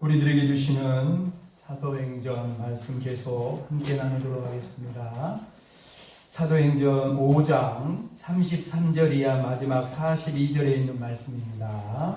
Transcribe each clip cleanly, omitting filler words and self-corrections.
우리들에게 주시는 사도행전 말씀 계속 함께 나누도록 하겠습니다. 사도행전 5장 33절 이하 마지막 42절에 있는 말씀입니다.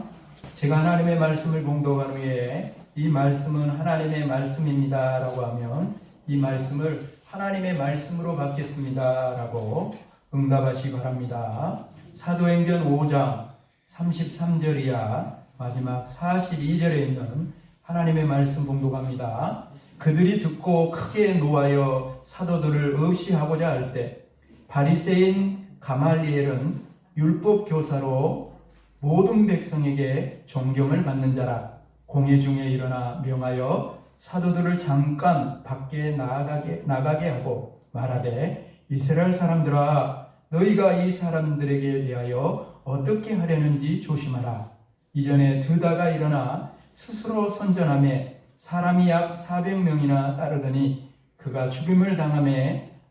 제가 하나님의 말씀을 봉독한 후에 이 말씀은 하나님의 말씀입니다 라고 하면 이 말씀을 하나님의 말씀으로 받겠습니다 라고 응답하시기 바랍니다. 사도행전 5장 33절 이하 마지막 42절에 있는 하나님의 말씀 봉독합니다. 그들이 듣고 크게 노하여 사도들을 없이하고자 할세 바리새인 가말리엘은 율법 교사로 모든 백성에게 존경을 받는 자라. 공회 중에 일어나 명하여 사도들을 잠깐 밖에 나가게 하고 말하되 이스라엘 사람들아 너희가 이 사람들에게 대하여 어떻게 하려는지 조심하라. 이전에 드다가 일어나 스스로 선전하며 사람이 약 400명이나 따르더니 그가 죽임을 당하며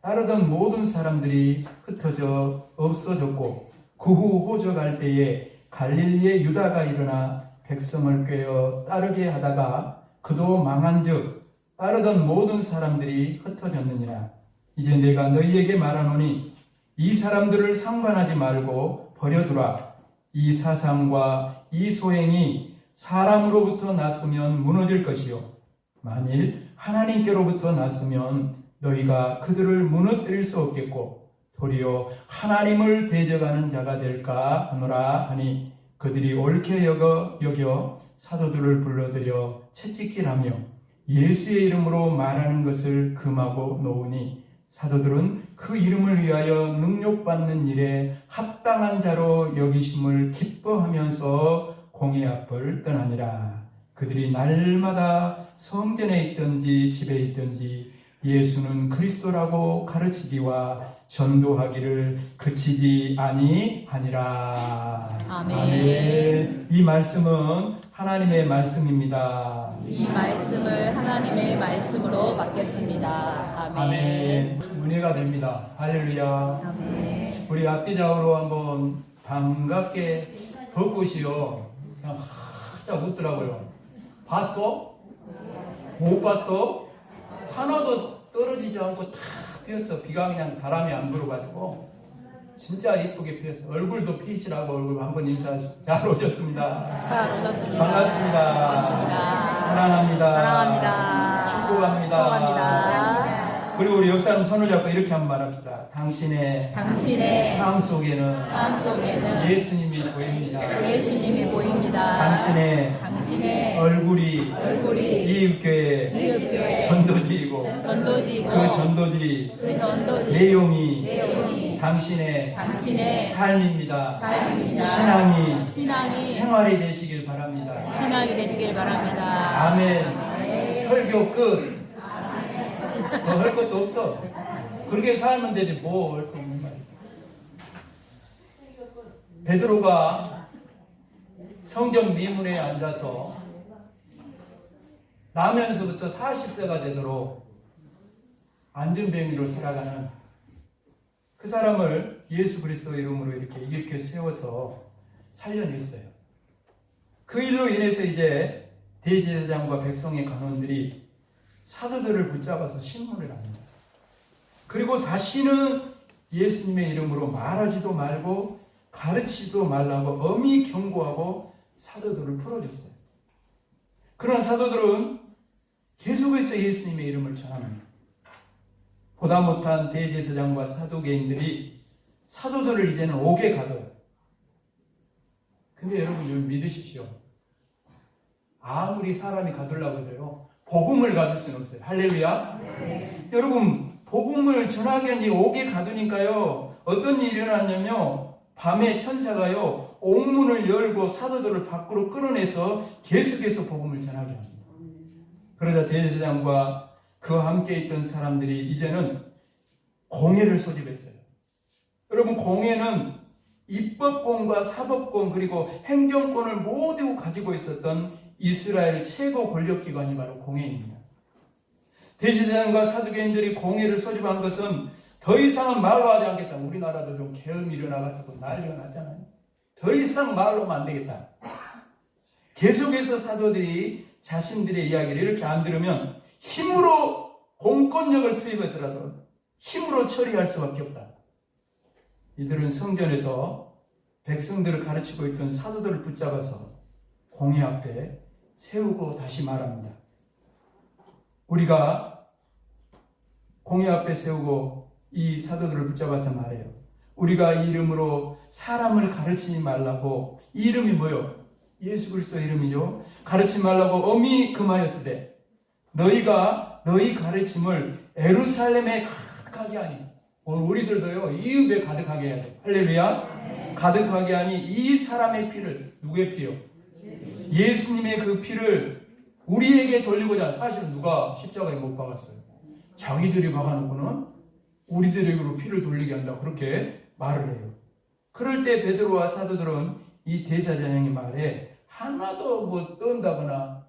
따르던 모든 사람들이 흩어져 없어졌고 그 후 호적할 때에 갈릴리의 유다가 일어나 백성을 꾀어 따르게 하다가 그도 망한즉 따르던 모든 사람들이 흩어졌느니라. 이제 내가 너희에게 말하노니 이 사람들을 상관하지 말고 버려두라. 이 사상과 이 소행이 사람으로부터 났으면 무너질 것이요 만일 하나님께로부터 났으면 너희가 그들을 무너뜨릴 수 없겠고 도리어 하나님을 대적하는 자가 될까 하노라 하니 그들이 옳게 여겨 사도들을 불러들여 채찍질하며 예수의 이름으로 말하는 것을 금하고 놓으니 사도들은 그 이름을 위하여 능욕받는 일에 합당한 자로 여기심을 기뻐하면서 공회 앞을 떠나니라. 그들이 날마다 성전에 있든지 집에 있든지 예수는 그리스도라고 가르치기와 전도하기를 그치지 아니하니라. 아멘. 이 말씀은 하나님의 말씀입니다. 이 말씀을 하나님의 말씀으로 받겠습니다. 아멘. 아멘. 은혜가 됩니다. 할렐루야. 아멘. 우리 앞뒤좌우로 한번 반갑게 벚꽃이요. 그냥 활짝 웃더라고요. 봤어? 못 봤어? 하나도 떨어지지 않고 다 피었어. 비가 그냥 바람이 안 불어가지고 진짜 이쁘게 피었어. 얼굴도 피시라고 얼굴 한번 인사하시고 잘 오셨습니다. 잘 오셨습니다. 반갑습니다. 반갑습니다. 사랑합니다. 사랑합니다. 축복합니다. 축복합니다. 그리고 우리 역사님 손을 잡고 이렇게 한번 말합시다. 당신의 삶 속에는 예수님이 보입니다. 예수님이 보입니다. 당신의 얼굴이 이웃교회 전도지이고 그 전도지 내용이 당신의 삶입니다. 신앙이 생활이 되시길 바랍니다. 아멘. 설교 끝. 뭐 할 것도 없어. 그렇게 살면 되지 뭐 할 거 없는 말이야. 베드로가 성전 미문에 앉아서 나면서부터 40세가 되도록 안전병이로 살아가는 그 사람을 예수 그리스도 이름으로 이렇게 세워서 살려냈어요. 그 일로 인해서 이제 대제사장과 백성의 간원들이 사도들을 붙잡아서 신문을 합니다. 그리고 다시는 예수님의 이름으로 말하지도 말고 가르치지도 말라고 엄히 경고하고 사도들을 풀어줬어요. 그러나 사도들은 계속해서 예수님의 이름을 전합니다. 보다 못한 대제사장과 사두개인들이 사도들을 이제는 옥에 가둬요. 근데 여러분 좀 믿으십시오. 아무리 사람이 가두려고 해도요 복음을 가둘 수는 없어요. 할렐루야. 네. 여러분 복음을 전하기 위해 옥에 가두니까요 어떤 일이 일어났냐면요 밤에 천사가요 옥문을 열고 사도들을 밖으로 끌어내서 계속해서 복음을 전하게 합니다. 그러자 대제사장과 그와 함께 있던 사람들이 이제는 공회를 소집했어요. 여러분 공회는 입법권과 사법권 그리고 행정권을 모두 가지고 있었던 이스라엘 최고 권력기관이 바로 공회입니다. 대제사장과 사두개인들이 공회를 소집한 것은 더 이상은 말로 하지 않겠다. 우리나라도 좀 계엄이 일어나가지고 난리가 났잖아요. 더 이상 말로 하면 안 되겠다. 계속해서 사도들이 자신들의 이야기를 이렇게 안 들으면 힘으로 공권력을 투입해서라도 힘으로 처리할 수밖에 없다. 이들은 성전에서 백성들을 가르치고 있던 사도들을 붙잡아서 공회 앞에 세우고 다시 말합니다. 우리가 공회 앞에 세우고 이 사도들을 붙잡아서 말해요. 우리가 이 이름으로 사람을 가르치지 말라고, 이 이름이 뭐요? 예수 그리스도 이름이죠. 가르치지 말라고 엄히 금하였으되 너희가 너희 가르침을 예루살렘에 가득하게 하니, 오늘 우리들도요 이 읍에 가득하게 해야 돼. 할렐루야. 가득하게 하니 이 사람의 피를, 누구의 피요? 예수님의 그 피를 우리에게 돌리고자. 사실은 누가 십자가에 못 박았어요? 자기들이 박아놓고는 우리들에게로 피를 돌리게 한다, 그렇게 말을 해요. 그럴 때 베드로와 사도들은 이 대제사장의 말에 하나도 뭐 떤다거나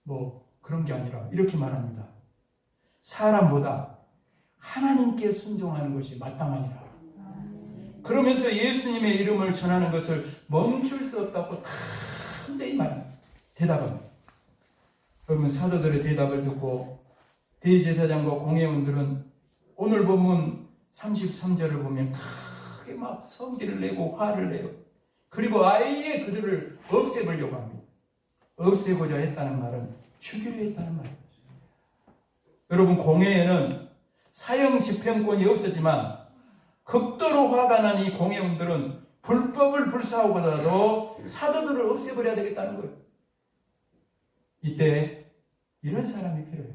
뭐 그런 게 아니라 이렇게 말합니다. 사람보다 하나님께 순종하는 것이 마땅하니라. 그러면서 예수님의 이름을 전하는 것을 멈출 수 없다고 담대히 대답합니다. 그러면 사도들의 대답을 듣고 대제사장과 공회원들은 오늘 본문 33절을 보면 크게 막 성질을 내고 화를 내요. 그리고 아예 그들을 없애보려고 합니다. 없애고자 했다는 말은 죽이려 했다는 말이에요. 여러분, 공회에는 사형 집행권이 없었지만 극도로 화가 난 이 공회원들은 불법을 불사하고라도 사도들을 없애버려야 되겠다는 거예요. 이때 이런 사람이 필요해요.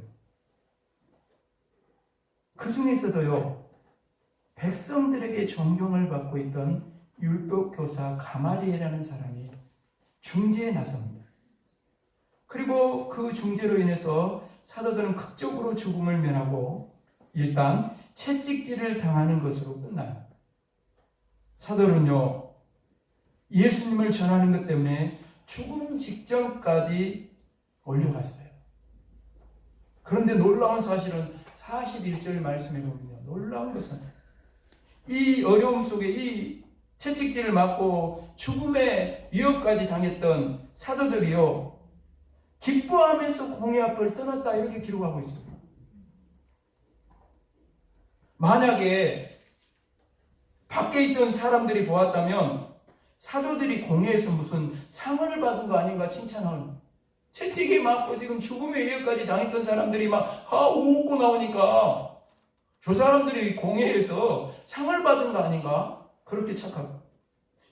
그 중에서도요, 백성들에게 존경을 받고 있던 율법교사 가마리엘이라는 사람이 중재에 나섭니다. 그리고 그 중재로 인해서 사도들은 극적으로 죽음을 면하고 일단 채찍질을 당하는 것으로 끝나요. 사도는요, 예수님을 전하는 것 때문에 죽음 직전까지 올려갔어요. 그런데 놀라운 사실은 41절 말씀에 보면요, 놀라운 것은 이 어려움 속에 이 채찍질을 맞고 죽음의 위협까지 당했던 사도들이요, 기뻐하면서 공회 앞을 떠났다, 이렇게 기록하고 있습니다. 만약에 밖에 있던 사람들이 보았다면 사도들이 공회에서 무슨 상을 받은 거 아닌가 칭찬하는, 채찍에 맞고 지금 죽음의 위협까지 당했던 사람들이 막 웃고 나오니까 저 사람들이 공회에서 상을 받은 거 아닌가 그렇게 착하고,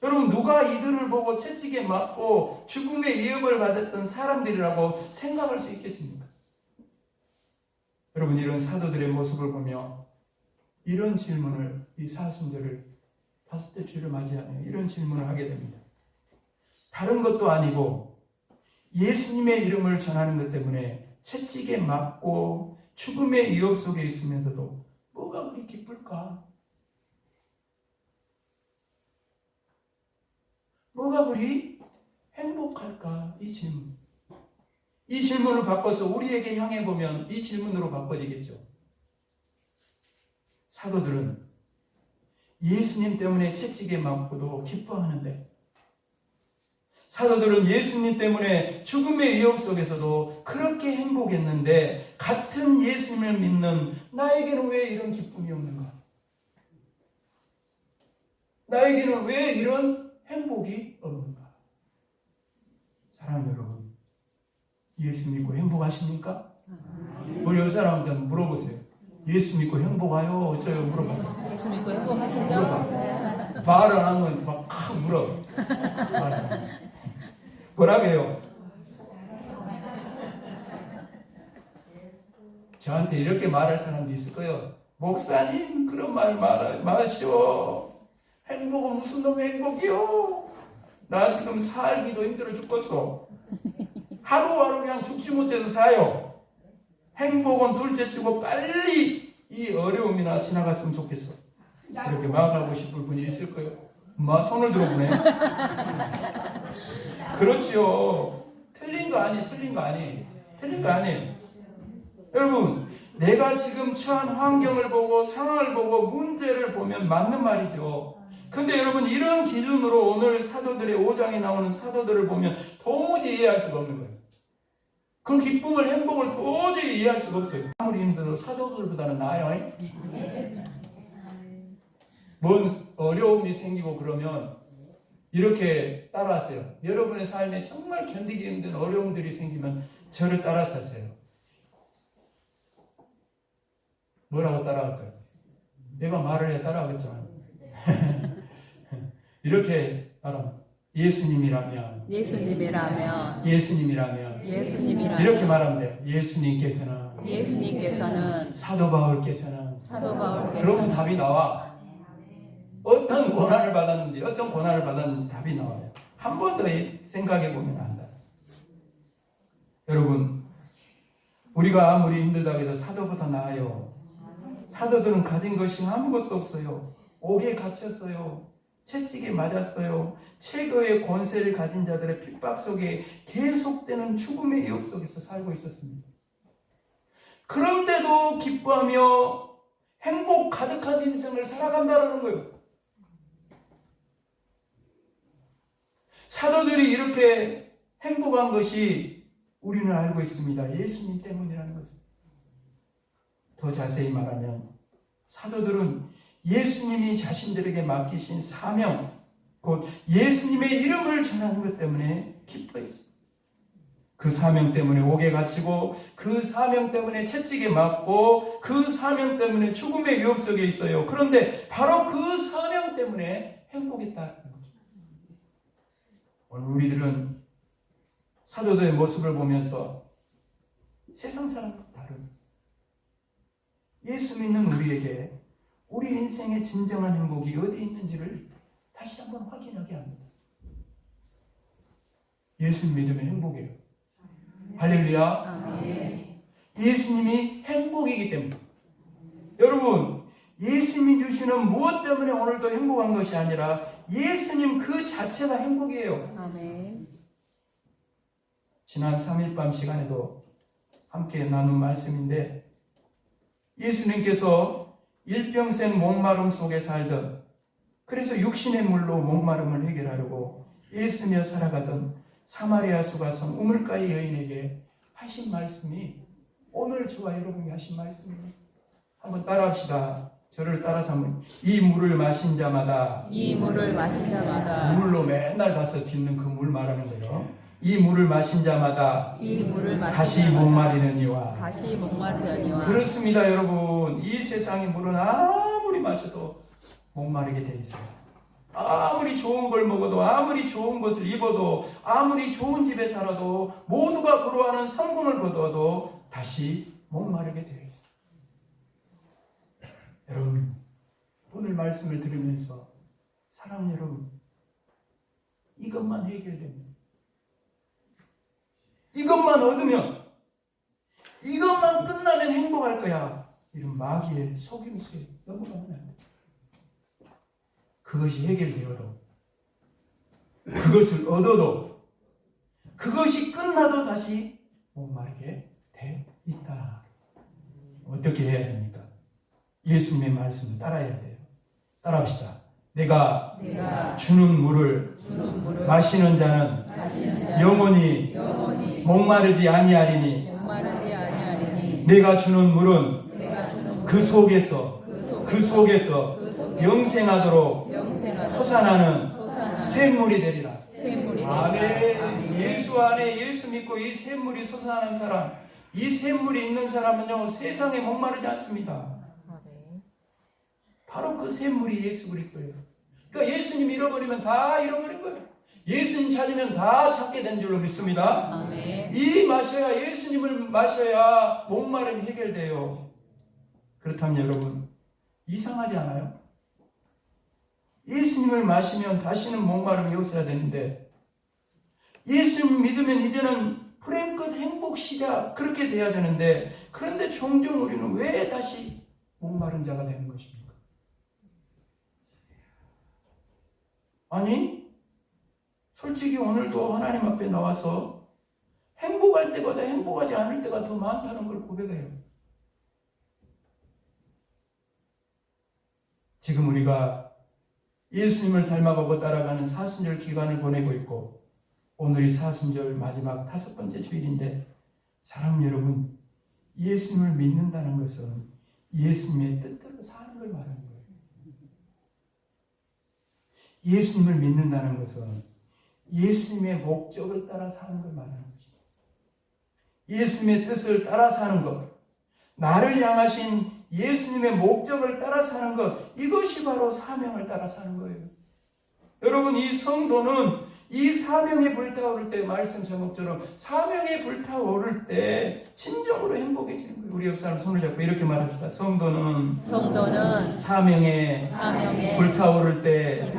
여러분, 누가 이들을 보고 채찍에 맞고 죽음의 위협을 받았던 사람들이라고 생각할 수 있겠습니까? 여러분, 이런 사도들의 모습을 보며 이런 질문을, 이 사순절을 다섯째 주를 맞이하며 이런 질문을 하게 됩니다. 다른 것도 아니고 예수님의 이름을 전하는 것 때문에 채찍에 맞고 죽음의 위협 속에 있으면서도 뭐가 그리 기쁠까? 뭐가 그리 행복할까? 이 질문. 이 질문을 바꿔서 우리에게 향해 보면 이 질문으로 바꿔지겠죠. 사도들은 예수님 때문에 채찍에 맞고도 기뻐하는데, 사도들은 예수님 때문에 죽음의 위협 속에서도 그렇게 행복했는데 같은 예수님을 믿는 나에게는 왜 이런 기쁨이 없는가? 나에게는 왜 이런 행복이 없는가? 사랑하는 여러분, 예수 믿고 행복하십니까? 우리 여 사람한테 물어보세요. 예수 믿고 행복하요? 어쩌요? 물어봐요. 예수 믿고 행복하시죠? 물어봐. 말 안 하면 막 물어. 뭐라고요? 저한테 이렇게 말할 사람도 있을 거예요. 목사님, 그런 말 마시오. 행복은 무슨 놈의 행복이요? 나 지금 살기도 힘들어 죽겠어. 하루하루 그냥 죽지 못해서 사요. 행복은 둘째 치고 빨리 이 어려움이나 지나갔으면 좋겠어. 그렇게 말하고 싶을 분이 있을 거예요. 엄마 손을 들어보네. 그렇지요. 틀린 거 아니에요. 여러분, 내가 지금 처한 환경을 보고 상황을 보고 문제를 보면 맞는 말이죠. 근데 여러분, 이런 기준으로 오늘 사도들의 5장에 나오는 사도들을 보면 도무지 이해할 수가 없는 거예요. 그 기쁨을, 행복을 도저히 이해할 수가 없어요. 아무리 힘들어도 사도들보다는 나아요. 뭔 어려움이 생기고 그러면 이렇게 따라하세요. 여러분의 삶에 정말 견디기 힘든 어려움들이 생기면 저를 따라서 하세요. 뭐라고 따라할까요? 내가 말을 해 따라하겠잖아요. 이렇게 따라. 예수님이라면 이렇게 말하면 돼요. 예수님께서는 사도 바울께서는 그러면 답이 나와. 어떤 고난을 받았는지 답이 나와요. 한 번 더 생각해 보면 안다. 여러분, 우리가 아무리 힘들다고 해도 사도보다 나아요. 사도들은 가진 것이 아무것도 없어요. 옥에 갇혔어요. 채찍에 맞았어요. 최고의 권세를 가진 자들의 핍박 속에 계속되는 죽음의 유혹 속에서 살고 있었습니다. 그런데도 기뻐하며 행복 가득한 인생을 살아간다는 거예요. 사도들이 이렇게 행복한 것이 우리는 알고 있습니다. 예수님 때문이라는 것을. 더 자세히 말하면 사도들은 예수님이 자신들에게 맡기신 사명, 곧 예수님의 이름을 전하는 것 때문에 기뻐했습니다. 그 사명 때문에 옥에 갇히고, 그 사명 때문에 채찍에 맞고, 그 사명 때문에 죽음의 위협 속에 있어요. 그런데 바로 그 사명 때문에 행복했다는 거죠. 오늘 우리들은 사도들의 모습을 보면서 세상 사람과 다른 예수 믿는 우리에게 우리 인생의 진정한 행복이 어디 있는지를 다시 한번 확인하게 합니다. 예수 믿으면 행복이에요. 할렐루야. 아멘. 예수님이 행복이기 때문에. 여러분, 예수님이 주시는 무엇 때문에 오늘도 행복한 것이 아니라 예수님 그 자체가 행복이에요. 아멘. 지난 3일 밤 시간에도 함께 나눈 말씀인데, 예수님께서 일평생 목마름 속에 살던, 그래서 육신의 물로 목마름을 해결하려고 애쓰며 살아가던 사마리아 수가성 우물가의 여인에게 하신 말씀이 오늘 저와 여러분이 하신 말씀이에요. 한번 따라합시다. 저를 따라서 한번. 이 물을 마신 자마다 물로 맨날 가서 딛는 그 물 말하는 거예요. 이 물을 마신 자마다 다시 목마르려니와. 그렇습니다, 여러분. 이 세상의 물은 아무리 마셔도 목마르게 돼 있어요. 아무리 좋은 걸 먹어도, 아무리 좋은 것을 입어도, 아무리 좋은 집에 살아도, 모두가 부러워하는 성공을 거둬도 다시 목마르게 되어 있어요. 여러분, 오늘 말씀을 들으면서 사랑하는 여러분, 이것만 해결됩니다. 이것만 얻으면, 이것만 끝나면 행복할 거야. 이런 마귀의 속임수에 넘어가면 안 돼. 그것이 해결되어도, 그것을 얻어도, 그것이 끝나도 다시 목마르게 돼 있다. 어떻게 해야 됩니까? 예수님의 말씀을 따라야 돼요. 따라합시다. 내가 주는 물을 마시는 자는 영원히 목마르지 아니하리니, 내가 주는 물은 그 속에서 영생하도록 솟아나는 샘물이 되리라. 아멘. 예수 안에 예수 믿고 이 샘물이 솟아나는 사람, 이 샘물이 있는 사람은요, 세상에 목마르지 않습니다. 바로 그 샘물이 예수 그리스도예요. 그러니까 예수님 잃어버리면 다 잃어버린 거예요. 예수님 찾으면 다 찾게 된 줄로 믿습니다. 아멘. 예수님을 마셔야 목마름이 해결돼요. 그렇다면 여러분, 이상하지 않아요? 예수님을 마시면 다시는 목마름이 없어야 되는데, 예수님 믿으면 이제는 불행 끝 행복 시작, 그렇게 돼야 되는데, 그런데 종종 우리는 왜 다시 목마른 자가 되는 것입니까? 아니, 솔직히 오늘도 하나님 앞에 나와서 행복할 때보다 행복하지 않을 때가 더 많다는 걸 고백해요. 지금 우리가 예수님을 닮아가고 따라가는 사순절 기간을 보내고 있고, 오늘이 사순절 마지막 5번째 주일인데, 사랑 여러분, 예수님을 믿는다는 것은 예수님의 뜻대로 사는 걸 말하는 거예요. 예수님을 믿는다는 것은 예수님의 목적을 따라 사는 걸 말하는 것입니다. 예수님의 뜻을 따라 사는 것, 나를 향하신 예수님의 목적을 따라 사는 것, 이것이 바로 사명을 따라 사는 거예요. 여러분, 이 성도는 이 사명에 불타오를 때, 말씀 제목처럼 사명에 불타오를 때 진정으로 행복해지는 거예요. 우리 역사람 손을 잡고 이렇게 말합시다. 성도는 사명에 불타오를 때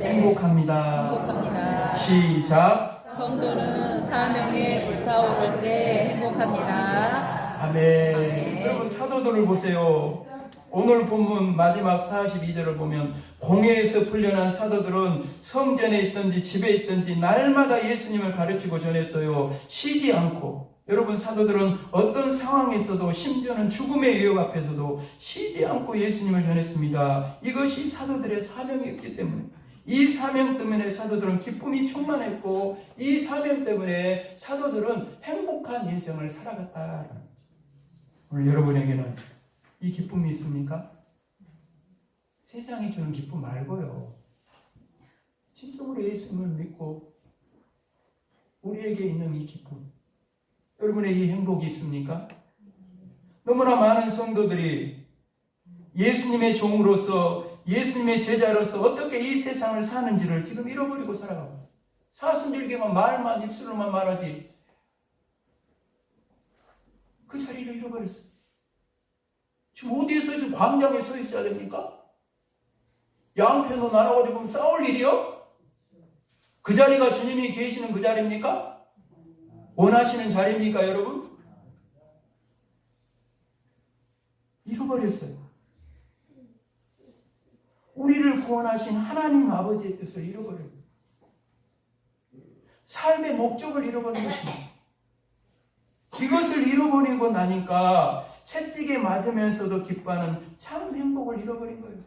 행복합니다. 시작. 성도는 사명에 불타오를 때 행복합니다. 아멘. 여러분, 사도들을 보세요. 오늘 본문 마지막 42절을 보면 공회에서 풀려난 사도들은 성전에 있든지 집에 있든지 날마다 예수님을 가르치고 전했어요. 쉬지 않고. 여러분, 사도들은 어떤 상황에서도, 심지어는 죽음의 위협 앞에서도 쉬지 않고 예수님을 전했습니다. 이것이 사도들의 사명이었기 때문에, 이 사명 때문에 사도들은 기쁨이 충만했고, 이 사명 때문에 사도들은 행복한 인생을 살아갔다라는 거죠. 오늘 여러분에게는 이 기쁨이 있습니까? 세상이 주는 기쁨 말고요. 진정으로 예수님을 믿고 우리에게 있는 이 기쁨, 여러분의 이 행복이 있습니까? 너무나 많은 성도들이 예수님의 종으로서, 예수님의 제자로서 어떻게 이 세상을 사는지를 지금 잃어버리고 살아가고, 사슴들에게만 말만, 입술로만 말하지 그 자리를 잃어버렸어요. 지금 어디에 서 있어요? 광장에 서 있어야 됩니까? 양편으로 나눠가지고 싸울 일이요? 그 자리가 주님이 계시는 그 자리입니까? 원하시는 자리입니까, 여러분? 잃어버렸어요. 우리를 구원하신 하나님 아버지의 뜻을 잃어버려요. 삶의 목적을 잃어버린 것입니다. 이것을 잃어버리고 나니까 채찍에 맞으면서도 기뻐하는 참 행복을 잃어버린 거예요.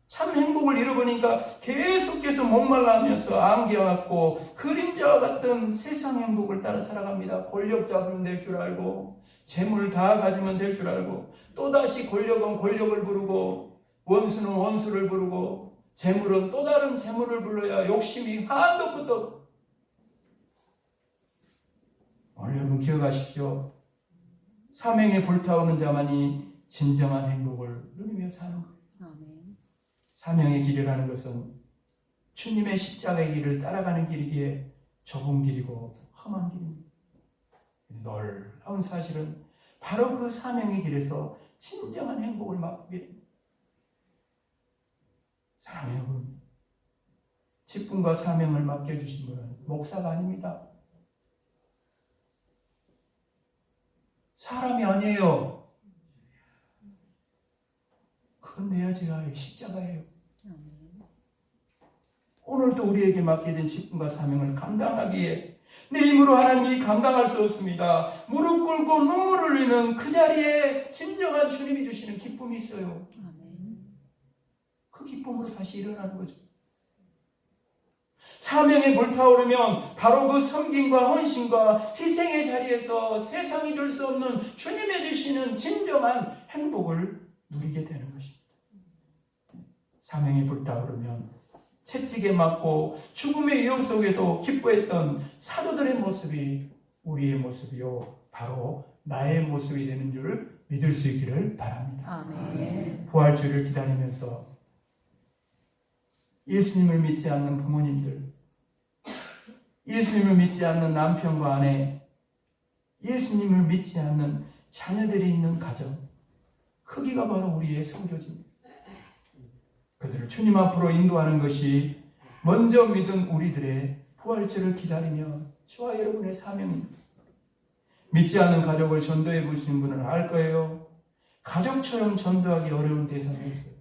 참 행복을 잃어버리니까 계속해서 목말라하면서 안개와같고 그림자와 같은 세상 행복을 따라 살아갑니다. 권력 잡으면 될 줄 알고, 재물 다 가지면 될 줄 알고, 또다시 권력은 권력을 부르고, 원수는 원수를 부르고, 재물은 또 다른 재물을 불러야 욕심이 한도 끝도 없고. 오늘 여러분 기억하십시오. 사명에 불타오는 자만이 진정한 행복을 누리며 사는 거예요. 사명의 길이라는 것은 주님의 십자가의 길을 따라가는 길이기에 좁은 길이고 험한 길입니다. 놀라운 사실은 바로 그 사명의 길에서 진정한 행복을 맛보게 됩니다. 사랑하는 여러분, 직분과 사명을 맡겨주신 분은 목사가 아닙니다. 사람이 아니에요. 그건 내야 제가 할 십자가예요. 오늘도 우리에게 맡겨진 직분과 사명을 감당하기에 내 힘으로 하나님이 감당할 수 없습니다. 무릎 꿇고 눈물을 흘리는 그 자리에 진정한 주님이 주시는 기쁨이 있어요. 그 기쁨으로 다시 일어나는 거죠. 사명에 불타오르면 바로 그 섬김과 헌신과 희생의 자리에서 세상이 줄 수 없는 주님이 주시는 진정한 행복을 누리게 되는 것입니다. 사명에 불타오르면 채찍에 맞고 죽음의 위험 속에도 기뻐했던 사도들의 모습이 우리의 모습이요, 바로 나의 모습이 되는 줄 믿을 수 있기를 바랍니다. 아멘. 부활주의를 기다리면서 예수님을 믿지 않는 부모님들, 예수님을 믿지 않는 남편과 아내, 예수님을 믿지 않는 자녀들이 있는 가정, 크기가 바로 우리의 성교지입니다. 그들을 주님 앞으로 인도하는 것이 먼저 믿은 우리들의 부활주를 기다리며 저와 여러분의 사명입니다. 믿지 않는 가족을 전도해 보시는 분은 알 거예요. 가족처럼 전도하기 어려운 대상이 있어요.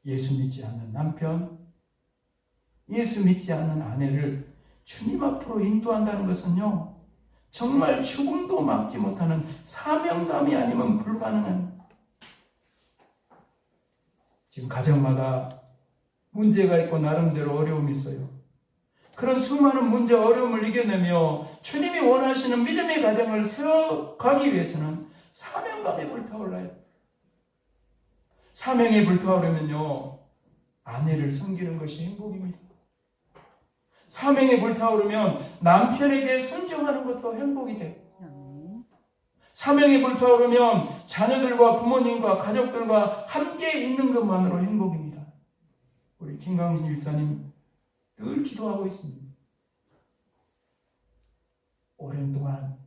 예수 믿지 않는 남편, 예수 믿지 않는 아내를 주님 앞으로 인도한다는 것은요, 정말 죽음도 막지 못하는 사명감이 아니면 불가능한, 지금 가정마다 문제가 있고 나름대로 어려움이 있어요. 그런 수많은 문제 어려움을 이겨내며 주님이 원하시는 믿음의 가정을 세워가기 위해서는 사명감에 불타올라야 돼요. 사명에 불타오르면요, 아내를 섬기는 것이 행복입니다. 사명에 불타오르면 남편에게 순종하는 것도 행복이 돼요. 사명에 불타오르면 자녀들과 부모님과 가족들과 함께 있는 것만으로 행복입니다. 우리 김강진 일사님 늘 기도하고 있습니다. 오랜 동안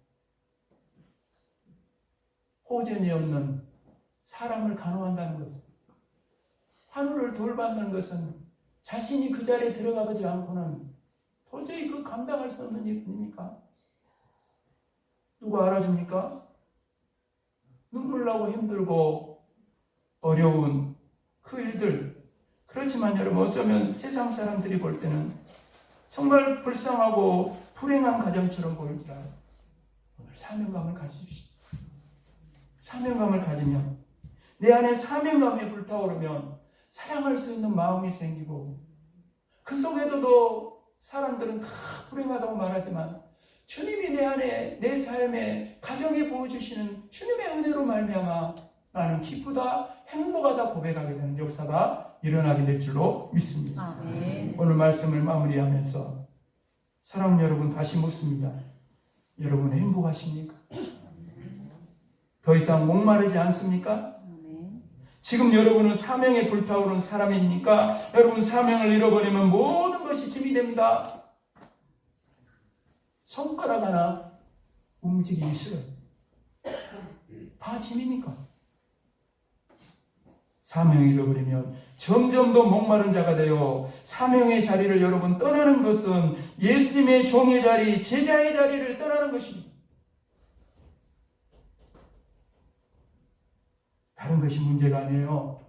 호전이 없는 사람을 간호한다는 것은, 환우를 돌받는 것은 자신이 그 자리에 들어가지 않고는 도저히 그 감당할 수 없는 일 아닙니까? 누가 알아줍니까? 눈물 나고 힘들고 어려운 그 일들. 그렇지만 여러분, 어쩌면 세상 사람들이 볼 때는 정말 불쌍하고 불행한 가정처럼 보일지라도 오늘 사명감을 가지십시오. 사명감을 가지면, 내 안에 사명감이 불타오르면 사랑할 수 있는 마음이 생기고, 그 속에도 사람들은 다 불행하다고 말하지만 주님이 내 안에, 내 삶에, 가정에 부어주시는 주님의 은혜로 말미암아 나는 기쁘다, 행복하다 고백하게 되는 역사가 일어나게 될 줄로 믿습니다. 아멘. 오늘 말씀을 마무리하면서 사랑 여러분, 다시 묻습니다. 여러분 행복하십니까? 더 이상 목마르지 않습니까? 지금 여러분은 사명에 불타오른 사람입니까? 여러분, 사명을 잃어버리면 모든 것이 짐이 됩니다. 손가락 하나 움직이기 싫어요. 다 짐이니까. 사명을 잃어버리면 점점 더 목마른 자가 되어 사명의 자리를 여러분 떠나는 것은 예수님의 종의 자리, 제자의 자리를 떠나는 것입니다. 다른 것이 문제가 아니에요.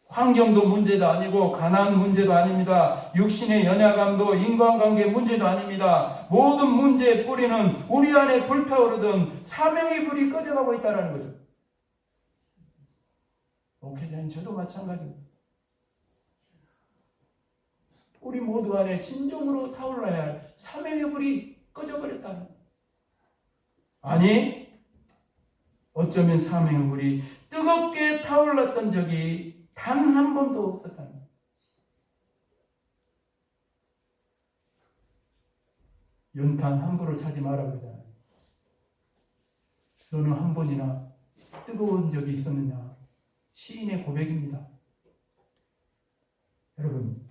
환경도 문제도 아니고 가난 문제도 아닙니다. 육신의 연약함도 인간관계 문제도 아닙니다. 모든 문제의 뿌리는 우리 안에 불타오르던 사명의 불이 꺼져가고 있다는 거죠. 목회자인 저도 마찬가지입니다. 우리 모두 안에 진정으로 타올라야 할 사명의 불이 꺼져버렸다는 거예요. 아니, 어쩌면 사명의 불이 뜨겁게 타올랐던 적이 단 한 번도 없었다는 거예요. 연탄 함부로 차지 마라 그러잖아요. 너는 한 번이나 뜨거운 적이 있었느냐? 시인의 고백입니다. 여러분,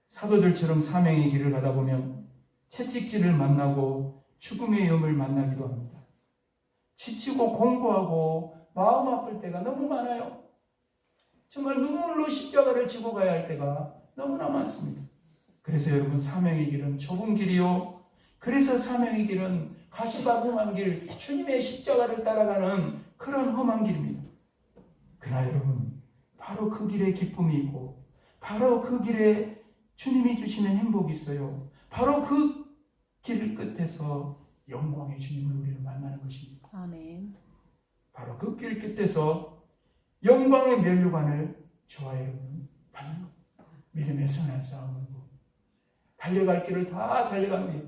사도들처럼 사명의 길을 가다 보면 채찍질을 만나고 죽음의 염을 만나기도 합니다. 지치고 공고하고 마음 아플 때가 너무 많아요. 정말 눈물로 십자가를 지고 가야 할 때가 너무나 많습니다. 그래서 여러분, 사명의 길은 좁은 길이요, 그래서 사명의 길은 가시밭 험한 길, 주님의 십자가를 따라가는 그런 험한 길입니다. 그러나 여러분, 바로 그 길에 기쁨이 있고, 바로 그 길에 주님이 주시는 행복이 있어요. 바로 그 길 끝에서 영광의 주님을 우리는 만나는 것입니다. 아멘. 바로 그 길 끝에서 영광의 면류관을 저와 여러분 받는 겁니다. 믿음의 선한 싸움을 달려갈 길을 다 달려간 후에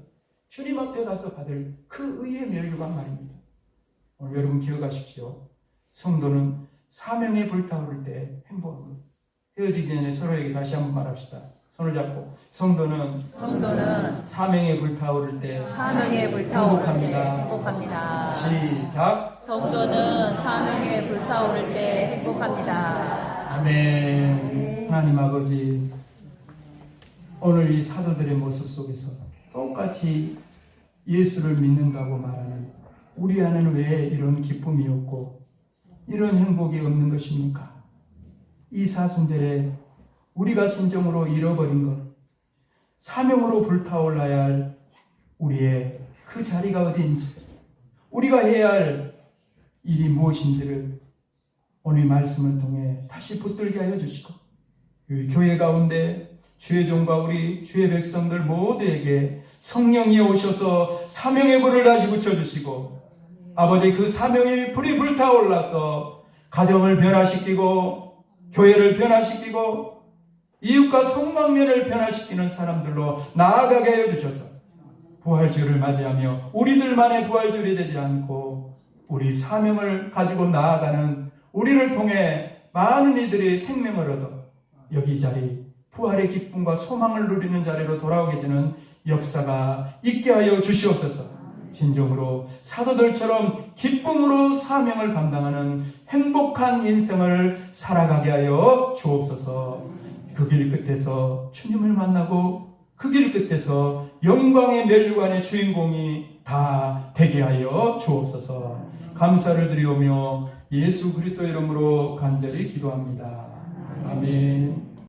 주님 앞에 가서 받을 그 의의 면류관 말입니다. 오늘 여러분 기억하십시오. 성도는 사명에 불타오를 때 행복합니다. 헤어지기 전에 서로에게 다시 한번 말합시다. 손을 잡고, 성도는 사명에 불타오를 때 행복합니다. 시작. 성도는 사명에 불타오를 때 행복합니다. 아멘. 하나님 아버지, 오늘 이 사도들의 모습 속에서 똑같이 예수를 믿는다고 말하는 우리 안에는 왜 이런 기쁨이 없고 이런 행복이 없는 것입니까? 이 사순절에 우리가 진정으로 잃어버린 것, 사명으로 불타올라야 할 우리의 그 자리가 어디인지, 우리가 해야 할 일이 무엇인지를 오늘 말씀을 통해 다시 붙들게 하여 주시고, 이 교회 가운데 주의 종과 우리 주의 백성들 모두에게 성령이 오셔서 사명의 불을 다시 붙여주시고, 아버지, 그 사명의 불이 불타올라서 가정을 변화시키고 교회를 변화시키고 이웃과 성방면을 변화시키는 사람들로 나아가게 하여 주셔서 부활주를 맞이하며 우리들만의 부활주이 되지 않고 우리 사명을 가지고 나아가는 우리를 통해 많은 이들이 생명을 얻어 여기 이 자리 부활의 기쁨과 소망을 누리는 자리로 돌아오게 되는 역사가 있게 하여 주시옵소서. 진정으로 사도들처럼 기쁨으로 사명을 감당하는 행복한 인생을 살아가게 하여 주옵소서. 그 길 끝에서 주님을 만나고 그 길 끝에서 영광의 면류관의 주인공이 다 되게 하여 주옵소서. 감사를 드리오며 예수 그리스도 이름으로 간절히 기도합니다. 아멘.